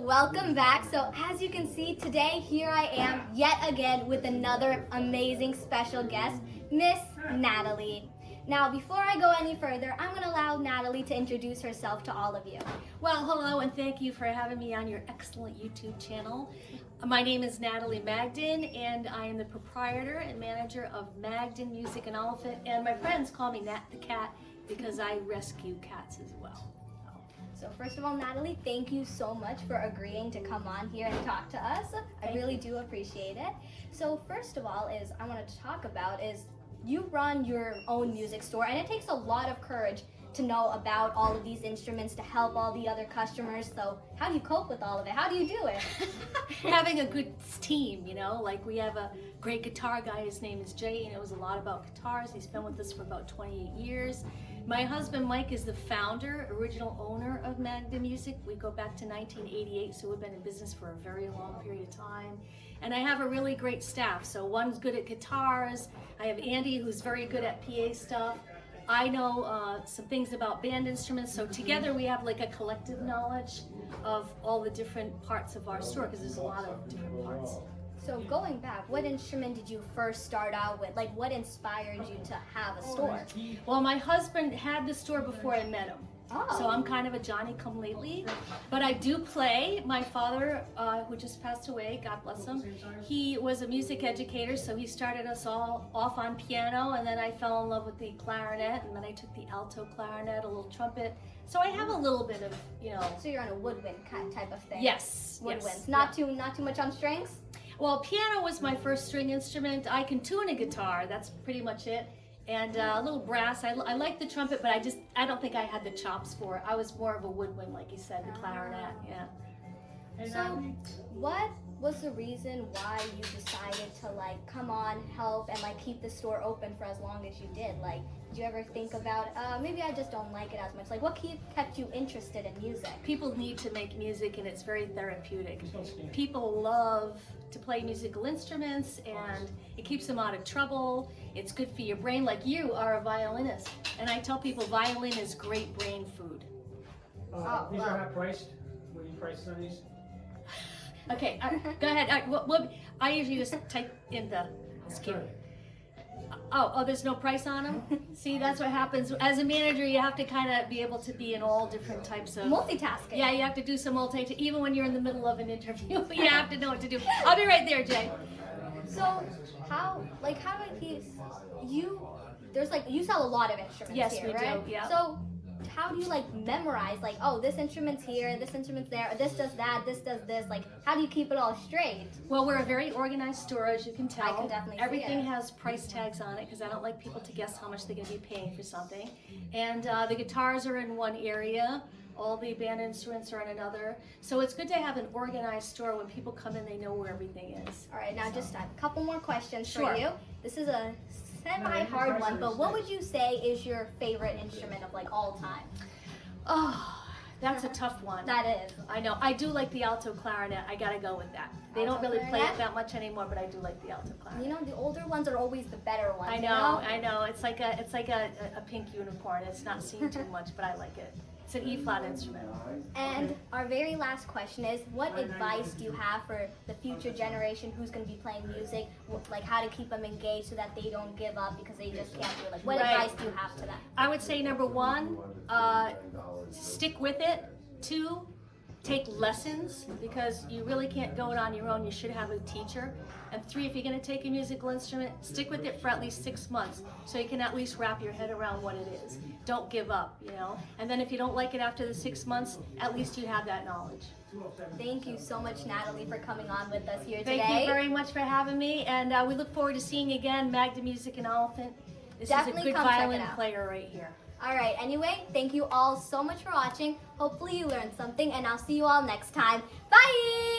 welcome back. So as you can see today, here I am yet again with another amazing special guest, Miss Natalie. Now before I go any further, I'm going to allow Natalie to introduce herself to all of you. Well, hello and thank you for having me on your excellent YouTube channel. My name is Natalie Magden and I am the proprietor and manager of Magden Music and Elephant, and my friends call me Nat the Cat because I rescue cats as well. So first of all, Natalie, thank you so much for agreeing to come on here and talk to us. I really do appreciate it. So first of all is I wanted to talk about is you run your own music store, and it takes a lot of courage to know about all of these instruments to help all the other customers. So how do you cope with all of it? How do you do it? Having a good team, you know, like we have a great guitar guy, his name is Jay, and knows a lot about guitars. He's been with us for about 28 years. My husband Mike is the founder, original owner of Magden Music. We go back to 1988, so we've been in business for a very long period of time. And I have a really great staff. So one's good at guitars. I have Andy, who's very good at PA stuff. I know some things about band instruments. So together we have like a collective knowledge of all the different parts of our store, because there's a lot of different parts. So going back, what instrument did you first start out with? Like what inspired you to have a store? Well, my husband had the store before I met him. Oh. So I'm kind of a Johnny-come-lately, but I do play. My father, who just passed away, God bless him, he was a music educator, so he started us all off on piano, and then I fell in love with the clarinet, and then I took the alto clarinet, a little trumpet. So I have a little bit of, you know. So you're on a woodwind type of thing. Yes. Woodwinds. Yes. Not too much on strings? Well, piano was my first string instrument. I can tune a guitar. That's pretty much it. And a little brass. I like the trumpet, but I don't think I had the chops for it. I was more of a woodwind, like you said, the clarinet, yeah. So what was the reason why you decided to like come on, help, and like keep the store open for as long as you did? Like, did you ever think about, maybe I just don't like it as much? Like, what kept you interested in music? People need to make music, and it's very therapeutic. People love to play musical instruments, and it keeps them out of trouble. It's good for your brain. Like you are a violinist, and I tell people violin is great brain food. These are not priced. What do you price on these? Okay, go ahead. I usually just type in the SKU. Oh, there's no price on them? See, that's what happens. As a manager, you have to kind of be able to be in all different types of... Multitasking. Yeah, you have to do some multitasking. Even when you're in the middle of an interview, you have to know what to do. I'll be right there, Jay. So, how did you sell a lot of instruments Yes, here, we right? do, yeah. So, how do you like memorize, like, oh, this instrument's here, this instrument's there, or this does that, this does this? Like, how do you keep it all straight? Well, we're a very organized store, as you can tell. I can definitely see Everything it. has price tags on it because I don't like people to guess how much they're going to be paying for something. And the guitars are in one area. All the band instruments are in another. So it's good to have an organized store. When people come in, they know where everything is. All right, now just a couple more questions Sure. for you. This is a semi-hard one, but what would you say is your favorite instrument of like all time? Oh, that's a tough one. That is. I know. I do like the alto clarinet. I gotta go with that. They don't Alto really play clarinet? it that much anymore, but I do like the alto clarinet. You know, the older ones are always the better ones. I you know. It's like a pink unicorn. It's not seen too much, but I like it. It's an E-flat instrument. And our very last question is, what advice do you have for the future generation who's going to be playing music, like how to keep them engaged so that they don't give up because they just can't do it? Like, what Right. advice do you have to them? I would say number one, stick with it. Two, take lessons, because you really can't go it on your own. You should have a teacher. And three, if you're going to take a musical instrument, stick with it for at least 6 months so you can at least wrap your head around what it is. Don't give up, you know. And then if you don't like it after the 6 months, at least you have that knowledge. Thank you so much, Natalie, for coming on with us here today. Thank you very much for having me, and we look forward to seeing you again, Magden Music and Elephant. This Definitely is a good come check it violin out. player right here. All right, anyway, thank you all so much for watching. Hopefully you learned something, and I'll see you all next time. Bye!